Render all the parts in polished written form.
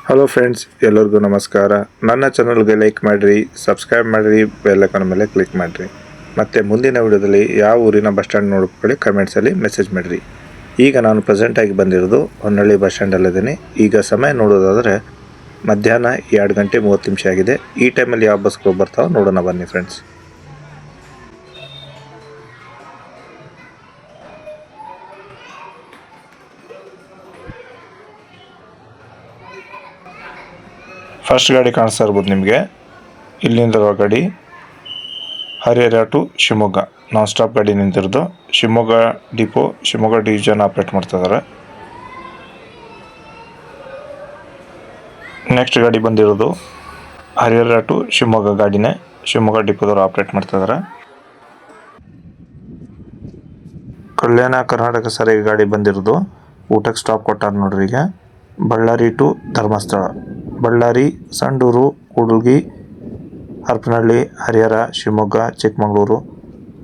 Hello friends, ಎಲ್ಲರಿಗೂ ನಮಸ್ಕಾರ. ನನ್ನ ಚಾನಲ್ಗೆ ಲೈಕ್ ಮಾಡಿರಿ, ಸಬ್ಸ್ಕ್ರೈಬ್ ಮಾಡಿರಿ, ಬೆಲ್ ಐಕಾನ್ ಮೇಲೆ ಕ್ಲಿಕ್ ಮಾಡಿರಿ. ಮತ್ತು ಮುಂದಿನ ವಿಡಿಯೋದಲ್ಲಿ ಯಾವ ಊರಿನ ಬಸ್ ಸ್ಟ್ಯಾಂಡ್ ನೋಡ್ಕೊಳ್ಳಿ ಕಮೆಂಟ್ಸಲ್ಲಿ ಮೆಸೇಜ್ ಮಾಡಿರಿ. ಈಗ ನಾನು ಪ್ರೆಸೆಂಟಾಗಿ ಬಂದಿರೋದು ಹೊನ್ನಳ್ಳಿ ಬಸ್ ಸ್ಟ್ಯಾಂಡಲ್ಲಿದ್ದೀನಿ. ಈಗ ಸಮಯ ನೋಡೋದಾದರೆ ಮಧ್ಯಾಹ್ನ 2 ಗಂಟೆ 30 ನಿಮಿಷ ಆಗಿದೆ. ಈ ಟೈಮಲ್ಲಿ ಯಾವ ಬಸ್ಗಳು ಬರ್ತಾವೆ ನೋಡೋಣ ಬನ್ನಿ ಫ್ರೆಂಡ್ಸ್. ಫಸ್ಟ್ ಗಾಡಿ ಕಾಣಿಸ್ತಾ ಇರ್ಬೋದು ನಿಮಗೆ. ಇಲ್ಲಿಂದ ಗಾಡಿ Harihara to Shivamogga non stop ಗಾಡಿ ನಿಂತಿರೋದು. Shivamogga depot, Shivamogga division operate ಮಾಡ್ತಾ ಇದ್ದಾರೆ. ನೆಕ್ಸ್ಟ್ ಗಾಡಿ ಬಂದಿರೋದು ಹರಿಹರ ಟು ಶಿವಮೊಗ್ಗ ಗಾಡಿನೇ, ಶಿವಮೊಗ್ಗ ಡಿಪೋದವರು ಆಪ್ರೇಟ್ ಮಾಡ್ತಾ ಇದ್ದಾರೆ. ಕಲ್ಯಾಣ ಕರ್ನಾಟಕ ಸಾರಿಗೆ ಗಾಡಿ ಬಂದಿರೋದು. ಊಟಕ್ಕೆ ಸ್ಟಾಪ್ ಕೊಟ್ಟಾರ ನೋಡ್ರಿ. ಈಗ ಬಳ್ಳಾರಿ ಟು ಧರ್ಮಸ್ಥಳ, ಬಳ್ಳಾರಿ, ಸಂಡೂರು, ಕೂಡ್ಲಿಗಿ, ಹರಪನಹಳ್ಳಿ, ಹರಿಹರ, ಶಿವಮೊಗ್ಗ, ಚಿಕ್ಕಮಗಳೂರು,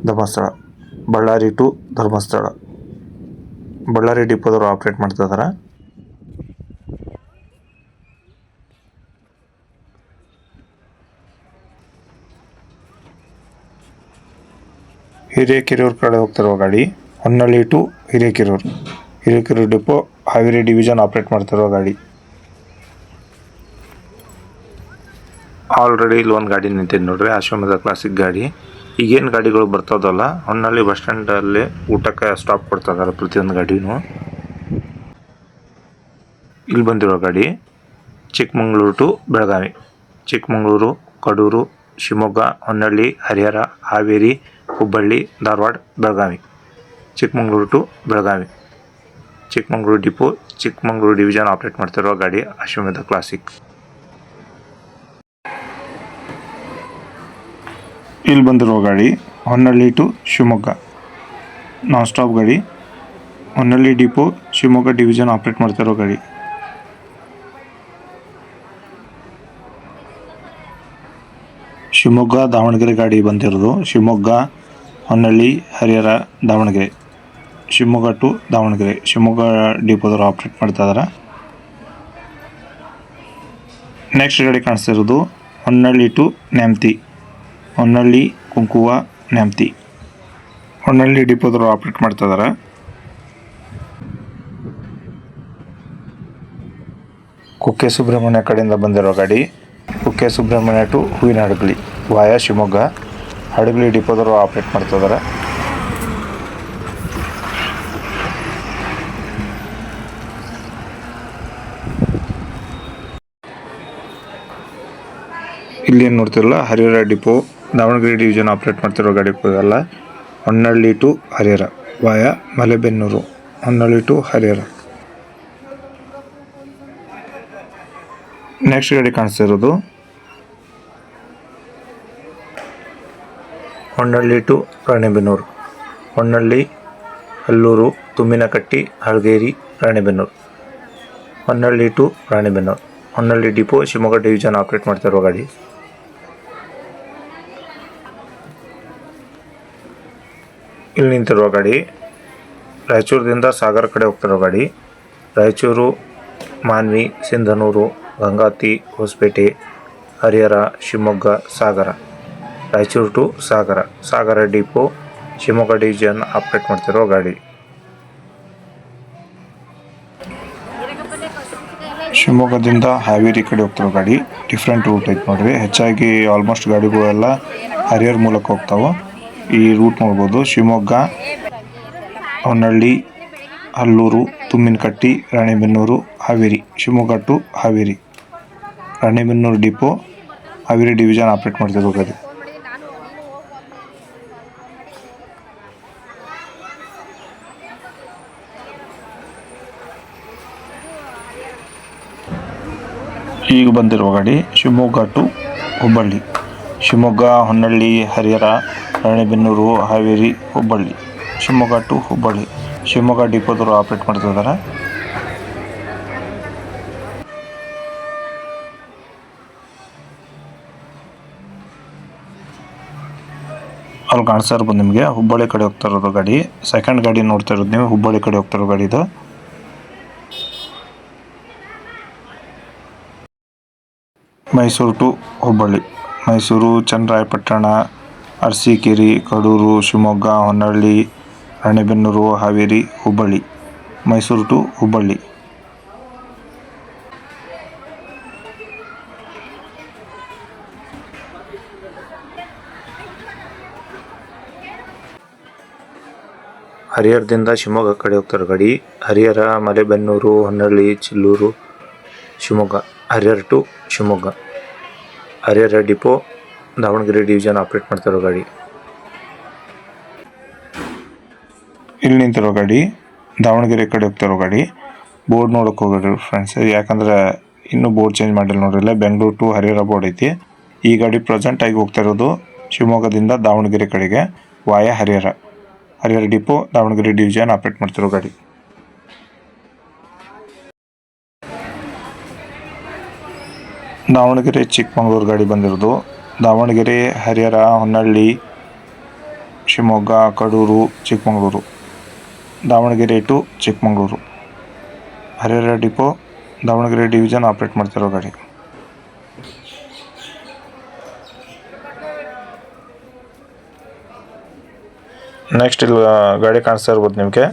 ಧರ್ಮಸ್ಥಳ. ಬಳ್ಳಾರಿ ಟು ಧರ್ಮಸ್ಥಳ, ಬಳ್ಳಾರಿ ಡಿಪೋದವರು ಆಪ್ರೇಟ್ ಮಾಡ್ತಾ ಇದ್ದಾರೆ. ಹಿರೇಕೆರೂರು ಕಡೆ ಹೋಗ್ತಿರೋ ಗಾಡಿ Honnali to Hirekerur, Hirekerur depot Haveri division operate ಮಾಡ್ತಿರೋ ಗಾಡಿ. ಆಲ್ರೆಡಿ ಇಲ್ಲಿ ಒಂದು ಗಾಡಿ ನಿಂತಿದ್ದು ನೋಡ್ರಿ, ಆಶ್ರಮದ ಕ್ಲಾಸಿಕ್ ಗಾಡಿ. ಈಗೇನು ಗಾಡಿಗಳು ಬರ್ತದಲ್ಲ, ಹೊನ್ನಳ್ಳಿ ಬಸ್ ಸ್ಟ್ಯಾಂಡಲ್ಲಿ ಊಟಕ್ಕೆ ಸ್ಟಾಪ್ ಕೊಡ್ತಾ ಇದ್ದಾರೆ ಪ್ರತಿಯೊಂದು ಗಾಡಿನೂ. ಇಲ್ಲಿ ಬಂದಿರೋ ಗಾಡಿ Chikkamagaluru to Belagavi, Chikkamagaluru, Kadur, Shivamogga, Honnali, Harihara, Haveri, Hubballi, Dharwad, Belagavi. Chikkamagaluru to Belagavi, Chikkamagaluru depot, Chikkamagaluru division operate ಮಾಡ್ತಿರೋ ಗಾಡಿ ಆಶ್ರಮದ ಕ್ಲಾಸಿಕ್. ಇಲ್ಲಿ ಬಂದಿರೋ ಗಾಡಿ Honnali to Shivamogga non stop ಗಾಡಿ, Honnali depot, Shivamogga division operate ಮಾಡ್ತಿರೋ ಗಾಡಿ. ಶಿವಮೊಗ್ಗ ದಾವಣಗೆರೆ ಗಾಡಿ ಬಂದಿರೋದು. ಶಿವಮೊಗ್ಗ, ಹೊನ್ನಳ್ಳಿ, ಹರಿಹರ, ದಾವಣಗೆರೆ, ಶಿವಮೊಗ್ಗ ಟು ದಾವಣಗೆರೆ, ಶಿವಮೊಗ್ಗ ಡಿಪೋದವರು ಆಪ್ರೇಟ್ ಮಾಡ್ತಾ ಇದ್ದಾರೆ. ನೆಕ್ಸ್ಟ್ ಗಾಡಿ ಕಾಣಿಸ್ತಿರೋದು ಹೊನ್ನಳ್ಳಿ ಟು ನ್ಯಾಮತಿ, ಹೊನ್ನಳ್ಳಿ, ಕುಂಕುವ, ನ್ಯಾಮತಿ, ಹೊನ್ನಳ್ಳಿ ಡಿಪೋದವರು ಆಪ್ರೇಟ್ ಮಾಡ್ತಾ ಇದ್ದಾರೆ. ಕುಕ್ಕೆ ಸುಬ್ರಹ್ಮಣ್ಯ ಕಡೆಯಿಂದ ಬಂದಿರೋ ಗಾಡಿ ಕುಕ್ಕೆ ಸುಬ್ರಹ್ಮಣ್ಯ ಟು ಹೂವಿನ ಹಡಗಲಿ ವಾಯ ಶಿವಮೊಗ್ಗ, ಹಡಗಲಿ ಡಿಪೋದವರು ಆಪ್ರೇಟ್ ಮಾಡ್ತಾ ಇದ್ದಾರೆ. ಇಲ್ಲಿ ಏನು ನೋಡ್ತಿರಲ್ಲ, Harihara depot, Davanagere division operate ಮಾಡ್ತಿರೋ ಗಾಡಿ ಅಲ್ಲ. Honnali to Harihara via Malebennur, Honnali to Harihara. Next ಗಾಡಿ ಕಾಣಿಸ್ತಿರೋದು Honnali to Ranebennur, Honnali, Hallur, Tumminakatti, Halageri, Ranebennur, Honnali to Ranebennur, Honnali depot, Shivamogga division operate ಮಾಡ್ತಿರೋ ಗಾಡಿ. ಇಲ್ಲಿ ನಿಂತಿರುವ ಗಾಡಿ ರಾಯಚೂರದಿಂದ ಸಾಗರ ಕಡೆ ಹೋಗ್ತಿರೋ ಗಾಡಿ. Raichur, Manvi, Sindhanur, Gangati, Hospet, Harihar, Shivamogga, Sagar. Raichur to Sagar, Sagar depot, Shivamogga division operate ಮಾಡ್ತಿರೋ ಗಾಡಿ. ಶಿವಮೊಗ್ಗದಿಂದ ಹಾವೇರಿ ಕಡೆ ಹೋಗ್ತಿರೋ ಗಾಡಿ. ಡಿಫ್ರೆಂಟ್ ರೂಟ್ ಐತೆ ನೋಡ್ರಿ. ಹೆಚ್ಚಾಗಿ ಆಲ್ಮೋಸ್ಟ್ ಗಾಡಿಗಳೆಲ್ಲ ಹರಿಹರ ಮೂಲಕ ಹೋಗ್ತಾವೆ. ಈ ರೂಟ್ ನೋಡ್ಬೋದು. Shivamogga, Honnali, Hallur, Tumminakatti, Ranebennur, Haveri, Shivamogga to Haveri, Ranebennur depot, Haveri division operate ಮಾಡ್ತಿರೋ ಗಾಡಿ. ಈಗ ಬಂದಿರುವ ಗಾಡಿ ಶಿವಮೊಗ್ಗ ಟು ಹುಬ್ಬಳ್ಳಿ, ಶಿವಮೊಗ್ಗ, ಹೊನ್ನಳ್ಳಿ, ಹರಿಹರ, ರಾಣೆಬೆನ್ನೂರು, ಹಾವೇರಿ, ಹುಬ್ಬಳ್ಳಿ, ಶಿವಮೊಗ್ಗ ಟು ಹುಬ್ಬಳ್ಳಿ, ಶಿವಮೊಗ್ಗ ಡಿಪೋದವರು ಆಪ್ರೇಟ್ ಮಾಡ್ತಾ ಇದ್ದಾರೆ. ಅಲ್ಲಿ ಕಾಣಿಸ್ತಾ ಇರ್ಬೋದು ನಿಮಗೆ, ಹುಬ್ಬಳ್ಳಿ ಕಡೆ ಹೋಗ್ತಾ ಇರೋದು ಗಾಡಿ. ಸೆಕೆಂಡ್ ಗಾಡಿ ನೋಡ್ತಾ ಇರೋದು ನೀವು, ಹುಬ್ಬಳ್ಳಿ ಕಡೆ ಹೋಗ್ತಾ ಇರೋ ಗಾಡಿ ಇದು. ಮೈಸೂರು ಟು ಹುಬ್ಬಳ್ಳಿ. ಮೈಸೂರು, ಚನ್ನರಾಯಪಟ್ಟಣ, ಅರಸೀಕೆರೆ, ಕಡೂರು, ಶಿವಮೊಗ್ಗ, ಹೊನ್ನಳ್ಳಿ, ರಾಣೆಬೆನ್ನೂರು, ಹಾವೇರಿ, ಹುಬ್ಬಳ್ಳಿ. ಮೈಸೂರು ಟು ಹುಬ್ಬಳ್ಳಿ. ಹರಿಹರದಿಂದ ಶಿವಮೊಗ್ಗ ಕಡೆ ಹೋಗ್ತಾರೆ ಗಾಡಿ. Harihar, Malebennur, Honnali, Chillur, Shivamogga. Harihar to Shivamogga. Harihar depot Davanagere division operate ಮಾಡ್ತಿರೋ ಗಾಡಿ. ಇಲ್ಲಿ ನಿಂತಿರೋ ಗಾಡಿ ದಾವಣಗೆರೆ ಕಡೆ ಹೋಗ್ತಿರೋ ಗಾಡಿ. ಬೋರ್ಡ್ ನೋಡೋಕೆ ಹೋಗ್ಬೇಡ್ರಿ ಫ್ರೆಂಡ್ಸ್, ಯಾಕಂದ್ರೆ ಇನ್ನೂ ಬೋರ್ಡ್ ಚೇಂಜ್ ಮಾಡಿಲ್ಲ ನೋಡ್ರಿಲ್ಲ. ಬೆಂಗಳೂರು ಟು ಹರಿಹರ ಬೋರ್ಡ್ ಐತಿ. ಈ ಗಾಡಿ ಪ್ರೆಸೆಂಟ್ ಆಗಿ ಹೋಗ್ತಾ ಇರೋದು ಶಿವಮೊಗ್ಗದಿಂದ ದಾವಣಗೆರೆ ಕಡೆಗೆ via Harihara. Harihara depot Davanagere division operate ಮಾಡ್ತಿರೋ ಗಾಡಿ. ದಾವಣಗೆರೆ ಚಿಕ್ಕಮಗಳೂರು ಗಾಡಿ ಬಂದಿರೋದು. Davangere, Harihara, Honnali, Shivamogga, Kadur, Chikkamagaluru. Davangere to Chikkamagaluru. Harihara depot Davanagere division operate ಮಾಡ್ತಿರೋ ಗಾಡಿ. ನೆಕ್ಸ್ಟ್ ಇಲ್ಲಿ ಗಾಡಿ ಕಾಣಿಸ್ತಾ ಇರ್ಬೋದು ನಿಮಗೆ.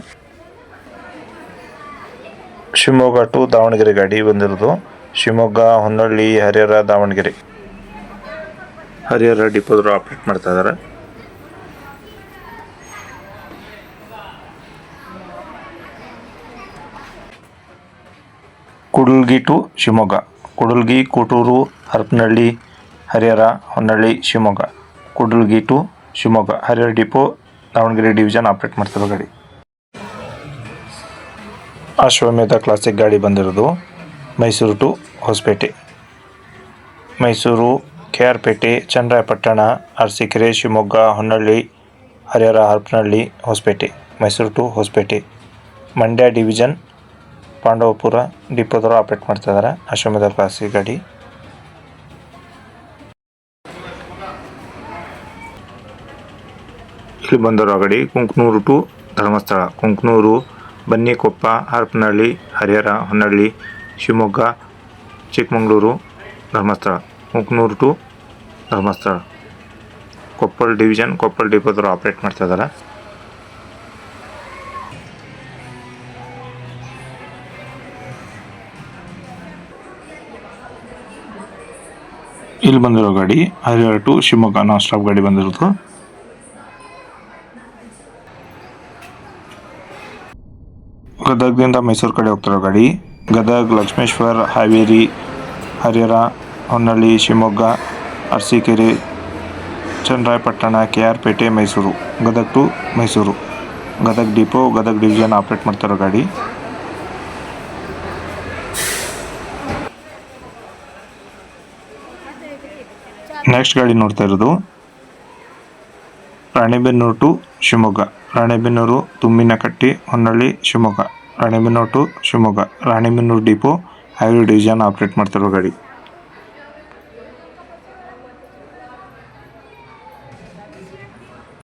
ಶಿವಮೊಗ್ಗ ಟು ದಾವಣಗೆರೆ ಗಾಡಿ ಬಂದಿರೋದು. ಶಿವಮೊಗ್ಗ, ಹೊನ್ನಳ್ಳಿ, ಹರಿಹರ, ದಾವಣಗೆರೆ. ಹರಿಹರ ಡಿಪೋದ್ರು ಆಪ್ರೇಟ್ ಮಾಡ್ತಾ ಇದ್ದಾರೆ. Kudligi to Shivamogga. Kudligi, Kotturu, Harapanahalli, Harihar, Honnali, Shivamogga. Kudligi to Shivamogga. Harihar depot Davanagere division operate ಮಾಡ್ತಿರೋ ಗಾಡಿ. ಅಶ್ವಮೇಧ ಕ್ಲಾಸಿಕ್ ಗಾಡಿ ಬಂದಿರೋದು. Mysuru to Hospet. Mysuru, KR Pet, Channarayapatna, Arsikere, Shivamogga, Honnali, Harihar, Harapanahalli, Hospet. Mysuru to Hospet. Mandya division Pandavapura ಡಿಪೋದವರು ಆಪ್ರೇಟ್ ಮಾಡ್ತಾ ಇದ್ದಾರೆ ಅಶ್ವಮೇಧ ಕ್ಲಾಸಿಕ್ ಗಾಡಿ. ಇಲ್ಲಿ ಬಂದಿರೋ ಗಾಡಿ Kunkanur to Dharmasthala. Kunkanur, Bannikoppa, Harapanahalli, Harihar, Honnali, Shivamogga, Chikkamagaluru, Dharmasthala. Kunkanur to Dharmasthala. Koppal division Koppal ಡಿಪೋದವರು ಆಪ್ರೇಟ್ ಮಾಡ್ತಾ ಇದ್ದಾರೆ. ಇಲ್ಲಿ ಬಂದಿರೋ ಗಾಡಿ Harihara to Shivamogga non stop ಗಾಡಿ ಬಂದಿರೋದು. ಗದಗದಿಂದ ಮೈಸೂರು ಕಡೆ ಹೋಗ್ತಿರೋ ಗಾಡಿ. Gadag, Lakshmeshwar, Haveri, Harihara, Honnali, Shivamogga, Arsikere, Channarayapatna, KR Pete, Mysuru. Gadag to Mysuru. Gadag depot Gadag division operate ಮಾಡ್ತಿರೋ ಗಾಡಿ. ನೆಕ್ಸ್ಟ್ ಗಾಡಿ ನೋಡ್ತಾ ಇರೋದು Ranebennur to Shivamogga. Ranebennur, Tumminakatti, Honnali, Shivamogga. Ranebennur to Shivamogga. Ranebennur depot Haveri division operate ಮಾಡ್ತಿರೋ ಗಾಡಿ.